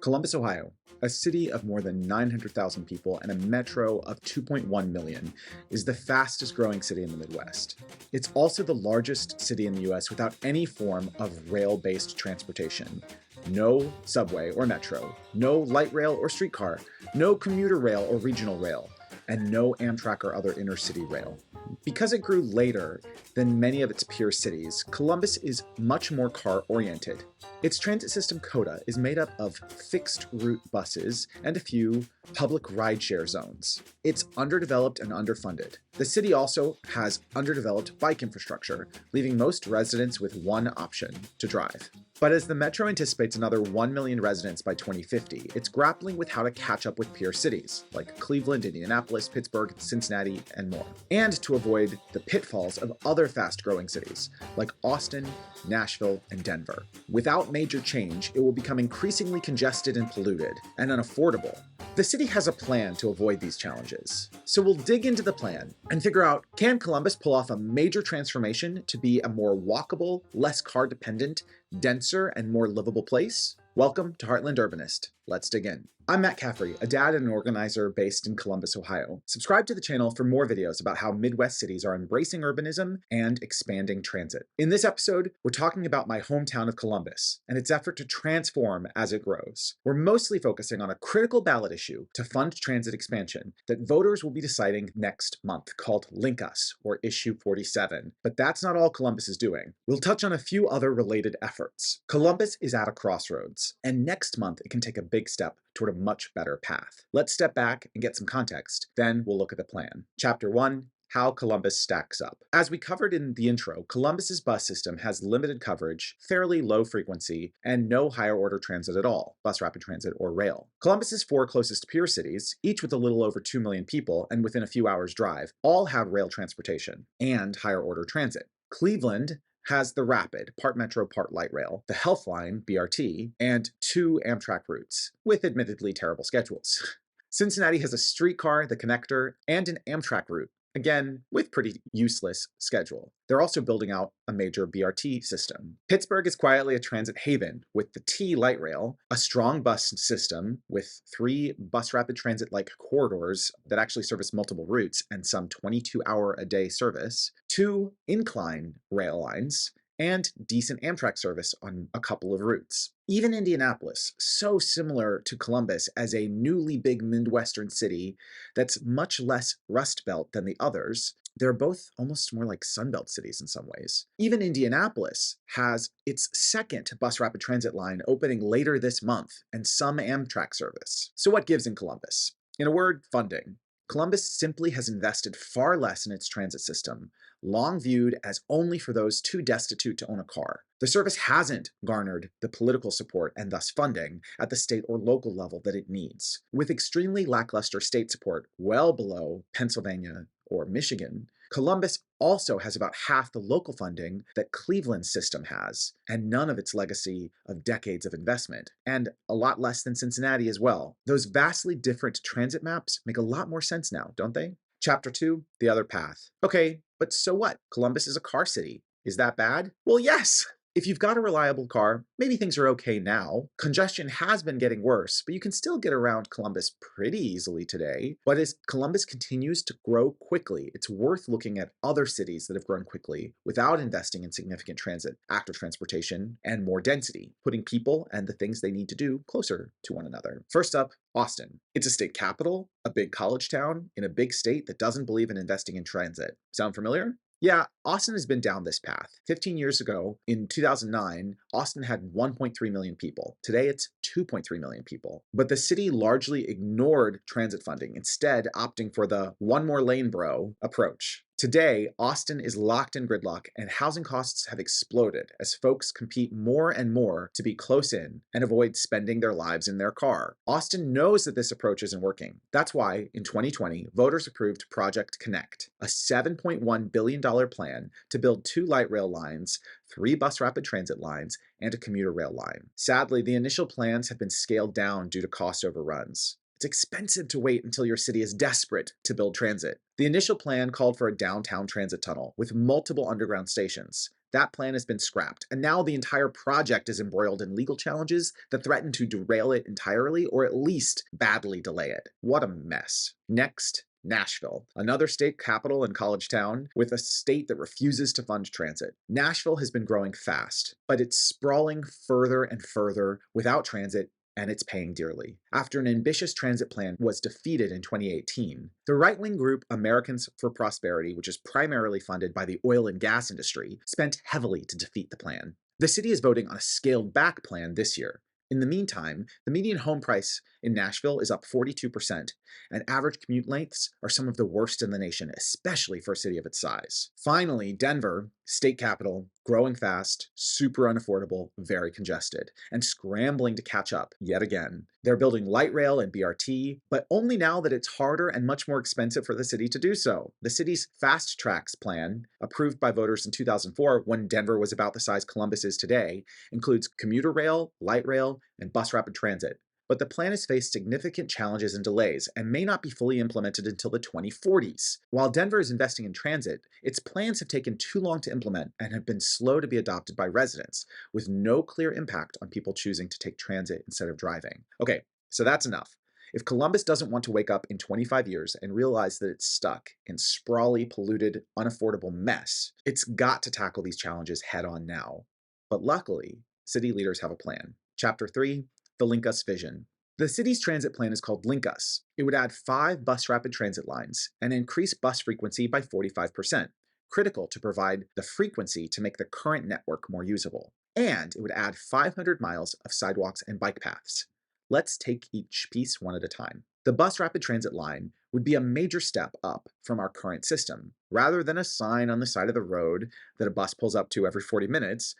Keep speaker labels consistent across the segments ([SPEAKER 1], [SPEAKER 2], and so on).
[SPEAKER 1] Columbus, Ohio, a city of more than 900,000 people and a metro of 2.1 million, is the fastest growing city in the Midwest. It's also the largest city in the US without any form of rail-based transportation. No subway or metro, no light rail or streetcar, no commuter rail or regional rail, and no Amtrak or other inner-city rail. Because it grew later than many of its peer cities, Columbus is much more car-oriented. Its transit system, COTA, is made up of fixed-route buses and a few public rideshare zones. It's underdeveloped and underfunded. The city also has underdeveloped bike infrastructure, leaving most residents with one option: to drive. But as the metro anticipates another 1 million residents by 2050, it's grappling with how to catch up with peer cities like Cleveland, Indianapolis, Pittsburgh, Cincinnati, and more, and to avoid the pitfalls of other fast-growing cities like Austin, Nashville, and Denver. Without major change, it will become increasingly congested and polluted, and unaffordable. The city has a plan to avoid these challenges. So we'll dig into the plan and figure out, can Columbus pull off a major transformation to be a more walkable, less car-dependent, denser, and more livable place? Welcome to Heartland Urbanist. Let's dig in. I'm Matt Caffrey, a dad and an organizer based in Columbus, Ohio. Subscribe to the channel for more videos about how Midwest cities are embracing urbanism and expanding transit. In this episode, we're talking about my hometown of Columbus and its effort to transform as it grows. We're mostly focusing on a critical ballot issue to fund transit expansion that voters will be deciding next month, called LinkUs, or Issue 47. But that's not all Columbus is doing. We'll touch on a few other related efforts. Columbus is at a crossroads, and next month it can take a big step toward a much better path. Let's step back and get some context. Then we'll look at the plan. Chapter 1. How Columbus stacks up. As we covered in the intro, Columbus's bus system has limited coverage, fairly low frequency, and no higher order transit at all, bus rapid transit or rail. Columbus's 4 closest peer cities, each with a little over 2 million people and within a few hours drive, all have rail transportation and higher order transit. Cleveland has the Rapid, part metro, part light rail, the Healthline, BRT, and 2 Amtrak routes, with admittedly terrible schedules. Cincinnati has a streetcar, the Connector, and an Amtrak route, again, with pretty useless schedule. They're also building out a major BRT system. Pittsburgh is quietly a transit haven with the T light rail, a strong bus system with 3 bus rapid transit-like corridors that actually service multiple routes and some 22-hour-a-day service, 2 incline rail lines, and decent Amtrak service on a couple of routes. Even Indianapolis, so similar to Columbus as a newly big Midwestern city that's much less Rust Belt than the others, they're both almost more like Sunbelt cities in some ways. Even Indianapolis has its 2nd bus rapid transit line opening later this month and some Amtrak service. So what gives in Columbus? In a word, funding. Columbus simply has invested far less in its transit system, long viewed as only for those too destitute to own a car. The service hasn't garnered the political support and thus funding at the state or local level that it needs. With extremely lackluster state support well below Pennsylvania or Michigan, Columbus also has about half the local funding that Cleveland's system has, and none of its legacy of decades of investment, and a lot less than Cincinnati as well. Those vastly different transit maps make a lot more sense now, don't they? Chapter 2, the other path. Okay, but so what? Columbus is a car city. Is that bad? Well, yes! If you've got a reliable car, maybe things are okay now. Congestion has been getting worse, but you can still get around Columbus pretty easily today. But as Columbus continues to grow quickly, it's worth looking at other cities that have grown quickly without investing in significant transit, active transportation, and more density, putting people and the things they need to do closer to one another. First up, Austin. It's a state capital, a big college town, in a big state that doesn't believe in investing in transit. Sound familiar? Yeah, Austin has been down this path. 15 years ago, in 2009, Austin had 1.3 million people. Today, it's 2.3 million people. But the city largely ignored transit funding, instead opting for the one more lane bro approach. Today, Austin is locked in gridlock and housing costs have exploded as folks compete more and more to be close in and avoid spending their lives in their car. Austin knows that this approach isn't working. That's why, in 2020, voters approved Project Connect, a $7.1 billion plan to build 2 light rail lines, 3 bus rapid transit lines, and a commuter rail line. Sadly, the initial plans have been scaled down due to cost overruns. It's expensive to wait until your city is desperate to build transit. The initial plan called for a downtown transit tunnel with multiple underground stations. That plan has been scrapped, and now the entire project is embroiled in legal challenges that threaten to derail it entirely or at least badly delay it. What a mess. Next, Nashville, another state capital and college town with a state that refuses to fund transit. Nashville has been growing fast, but it's sprawling further and further without transit, and it's paying dearly. After an ambitious transit plan was defeated in 2018, the right-wing group Americans for Prosperity, which is primarily funded by the oil and gas industry, spent heavily to defeat the plan. The city is voting on a scaled-back plan this year. In the meantime, the median home price in Nashville is up 42%, and average commute lengths are some of the worst in the nation, especially for a city of its size. Finally, Denver, state capital, growing fast, super unaffordable, very congested, and scrambling to catch up yet again. They're building light rail and BRT, but only now that it's harder and much more expensive for the city to do so. The city's Fast Tracks plan, approved by voters in 2004 when Denver was about the size Columbus is today, includes commuter rail, light rail, and bus rapid transit. But the plan has faced significant challenges and delays and may not be fully implemented until the 2040s. While Denver is investing in transit, its plans have taken too long to implement and have been slow to be adopted by residents, with no clear impact on people choosing to take transit instead of driving. Okay, so that's enough. If Columbus doesn't want to wake up in 25 years and realize that it's stuck in sprawly, polluted, unaffordable mess, it's got to tackle these challenges head on now. But luckily, city leaders have a plan. Chapter 3, the LinkUs Vision. The city's transit plan is called LinkUs. It would add 5 bus rapid transit lines and increase bus frequency by 45%, critical to provide the frequency to make the current network more usable. And it would add 500 miles of sidewalks and bike paths. Let's take each piece one at a time. The bus rapid transit line would be a major step up from our current system. Rather than a sign on the side of the road that a bus pulls up to every 40 minutes,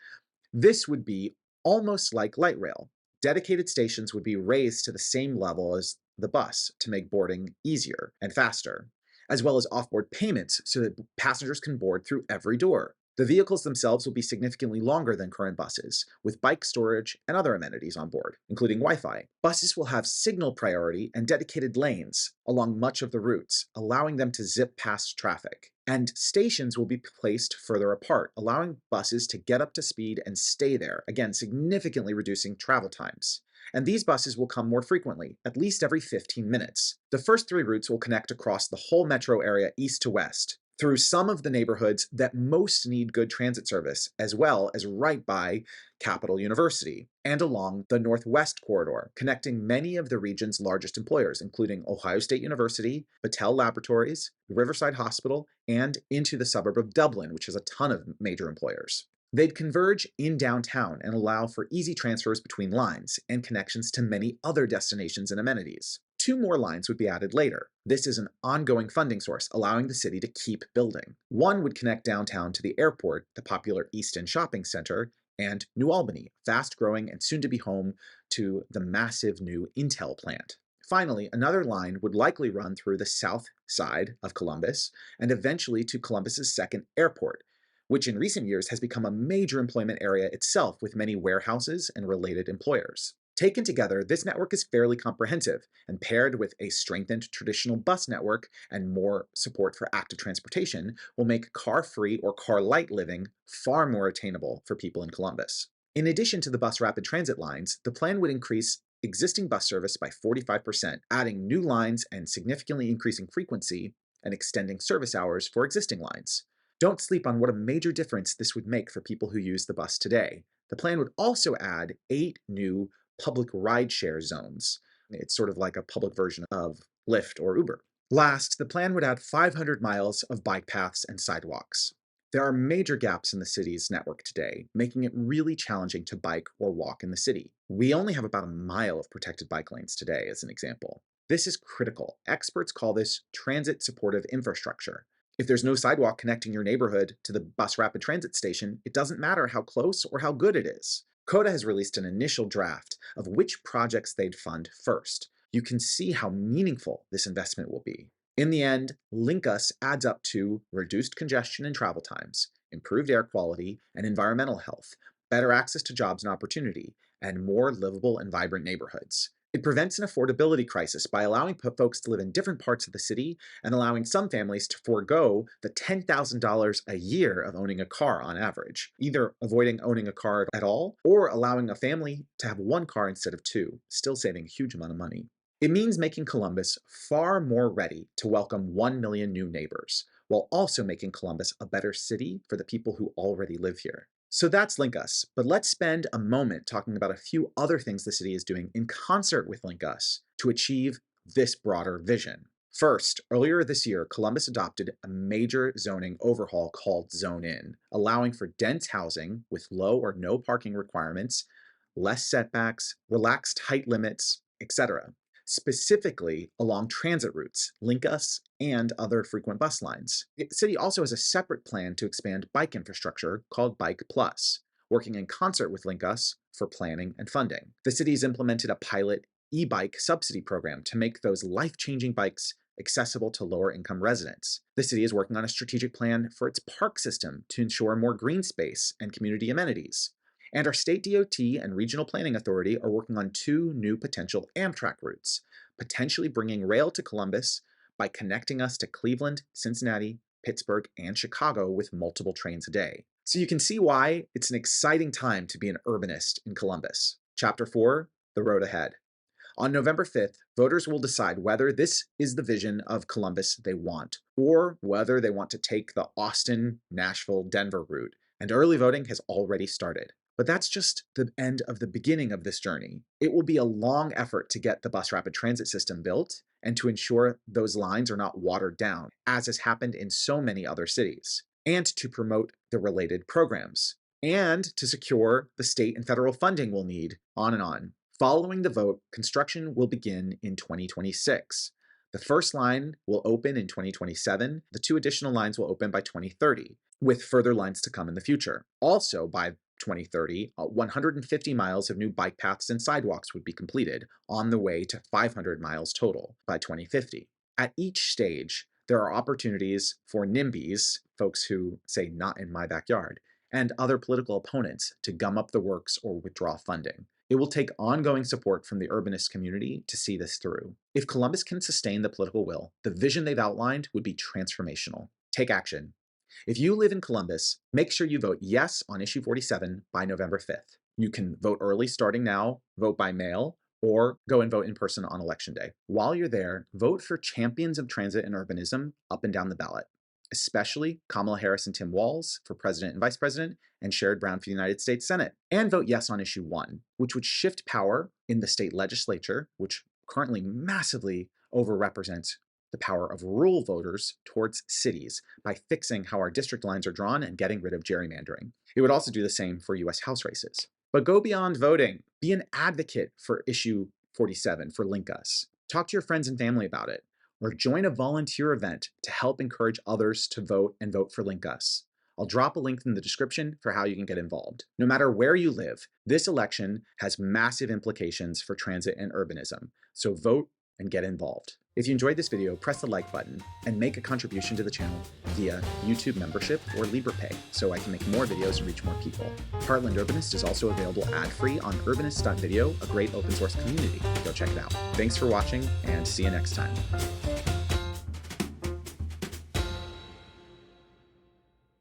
[SPEAKER 1] this would be almost like light rail. Dedicated stations would be raised to the same level as the bus to make boarding easier and faster, as well as off-board payments so that passengers can board through every door. The vehicles themselves will be significantly longer than current buses, with bike storage and other amenities on board, including Wi-Fi. Buses will have signal priority and dedicated lanes along much of the routes, allowing them to zip past traffic. And stations will be placed further apart, allowing buses to get up to speed and stay there, again, significantly reducing travel times. And these buses will come more frequently, at least every 15 minutes. The first 3 routes will connect across the whole metro area east to west, through some of the neighborhoods that most need good transit service, as well as right by Capital University, and along the Northwest Corridor, connecting many of the region's largest employers, including Ohio State University, Battelle Laboratories, Riverside Hospital, and into the suburb of Dublin, which has a ton of major employers. They'd converge in downtown and allow for easy transfers between lines and connections to many other destinations and amenities. 2 more lines would be added later. This is an ongoing funding source, allowing the city to keep building. One would connect downtown to the airport, the popular East End Shopping Center, and New Albany, fast-growing and soon to be home to the massive new Intel plant. Finally, another line would likely run through the south side of Columbus and eventually to Columbus's second airport, which in recent years has become a major employment area itself with many warehouses and related employers. Taken together, this network is fairly comprehensive, and paired with a strengthened traditional bus network and more support for active transportation will make car-free or car-light living far more attainable for people in Columbus. In addition to the bus rapid transit lines, the plan would increase existing bus service by 45%, adding new lines and significantly increasing frequency and extending service hours for existing lines. Don't sleep on what a major difference this would make for people who use the bus today. The plan would also add 8 new public rideshare zones. It's sort of like a public version of Lyft or Uber. Last, the plan would add 500 miles of bike paths and sidewalks. There are major gaps in the city's network today, making it really challenging to bike or walk in the city. We only have about a mile of protected bike lanes today, as an example. This is critical. Experts call this transit-supportive infrastructure. If there's no sidewalk connecting your neighborhood to the bus rapid transit station, it doesn't matter how close or how good it is. COTA has released an initial draft of which projects they'd fund first. You can see how meaningful this investment will be. In the end, LinkUs adds up to reduced congestion and travel times, improved air quality and environmental health, better access to jobs and opportunity, and more livable and vibrant neighborhoods. It prevents an affordability crisis by allowing folks to live in different parts of the city and allowing some families to forego the $10,000 a year of owning a car on average, either avoiding owning a car at all or allowing a family to have one car instead of two, still saving a huge amount of money. It means making Columbus far more ready to welcome 1 million new neighbors, while also making Columbus a better city for the people who already live here. So that's LinkUs, but let's spend a moment talking about a few other things the city is doing in concert with LinkUs to achieve this broader vision. First, earlier this year, Columbus adopted a major zoning overhaul called Zone In, allowing for dense housing with low or no parking requirements, less setbacks, relaxed height limits, etc., specifically along transit routes, LinkUs, and other frequent bus lines. The city also has a separate plan to expand bike infrastructure called Bike Plus, working in concert with LinkUs for planning and funding. The city has implemented a pilot e-bike subsidy program to make those life-changing bikes accessible to lower-income residents. The city is working on a strategic plan for its park system to ensure more green space and community amenities. And our state DOT and regional planning authority are working on 2 new potential Amtrak routes, potentially bringing rail to Columbus by connecting us to Cleveland, Cincinnati, Pittsburgh, and Chicago with multiple trains a day. So you can see why it's an exciting time to be an urbanist in Columbus. Chapter 4, The Road Ahead. On November 5th, voters will decide whether this is the vision of Columbus they want, or whether they want to take the Austin, Nashville, Denver route, and early voting has already started. But that's just the end of the beginning of this journey. It will be a long effort to get the bus rapid transit system built and to ensure those lines are not watered down, as has happened in so many other cities, and to promote the related programs, and to secure the state and federal funding we'll need, on and on. Following the vote, construction will begin in 2026. The first line will open in 2027. The 2 additional lines will open by 2030, with further lines to come in the future. Also, by 2030, 150 miles of new bike paths and sidewalks would be completed, on the way to 500 miles total by 2050. At each stage, there are opportunities for NIMBYs, folks who say not in my backyard, and other political opponents to gum up the works or withdraw funding. It will take ongoing support from the urbanist community to see this through. If Columbus can sustain the political will, the vision they've outlined would be transformational. Take action. If you live in Columbus, make sure you vote yes on issue 47 by November 5th. You can vote early starting now, vote by mail, or go and vote in person on Election Day. While you're there, vote for champions of transit and urbanism up and down the ballot, especially Kamala Harris and Tim Walz for president and vice president, and Sherrod Brown for the United States Senate. And vote yes on issue 1, which would shift power in the state legislature, which currently massively overrepresents the power of rural voters towards cities by fixing how our district lines are drawn and getting rid of gerrymandering. It would also do the same for U.S. House races. But go beyond voting. Be an advocate for issue 47 for LinkUs. Talk to your friends and family about it, or join a volunteer event to help encourage others to vote and vote for LinkUs. I'll drop a link in the description for how you can get involved. No matter where you live, this election has massive implications for transit and urbanism, so vote and get involved. If you enjoyed this video, press the like button and make a contribution to the channel via YouTube membership or LibrePay so I can make more videos and reach more people. Heartland Urbanist is also available ad-free on urbanist.video, a great open source community. Go check it out. Thanks for watching and see you next time.